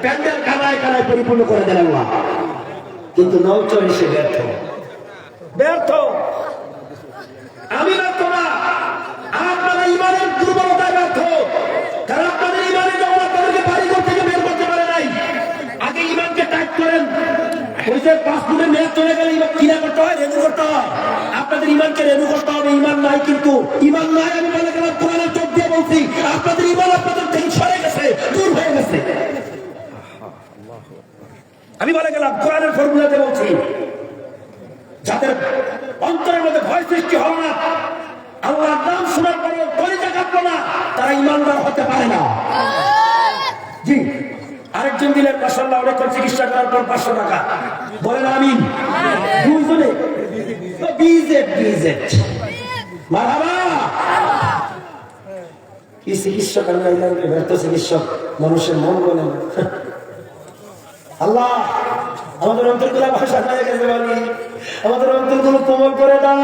প্যান্ডেল কানায় কানায় পরিপূর্ণ করে দেন আল্লাহ। কিন্তু নৌচর এসে ব্যর্থ ব্যর্থ। আমি ব্যর্থ না, আপনারা ইমানের দুর্বলতায় ব্যর্থ। কারণ আপনাদের ইমানের জন্য আপনাদেরকে বাড়িঘর থেকে বের করতে পারে নাই। আগে ইমানকে টাইট করেন। ওই যে পাসপোর্টের মেয়াদ চলে গেলে ইমান কিনা করতে হয়, রেনু করতে হয়। আপনাদের ইমানকে রেনু করতে হবে। ইমান নাই, কিন্তু ইমান নাই আমি বলে গেলাম, কোরআনের চোখ দিয়ে বলছি, আপনাদের ইমান আপনাদের থেকে সরে গেছে, দূর হয়ে গেছে। আমি বলে গেলাম, কোরআনের ফর্মুলাতে বলছি, যাদের অন্তরের মধ্যে ভয় সৃষ্টি হল না, আল্লাহর নাম শোনার পরেও কলিজা কাঁপলো না, তারা ইমানদার হতে পারে না। জি, আরেকজন দিলেন মাশাআল্লাহ, অনেকক্ষণ চিকিৎসা করার পর 500 টাকা। বলেন আমিন। দুইজনে মারহাবা। কি চিকিৎসক, ব্যর্থ চিকিৎসক, মানুষের মন বলে না। আল্লাহ আমাদের অন্তরগুলো ভাষা হয়ে গেছে, বলি আমাদের অন্তরগুলো কোমল করে দাও।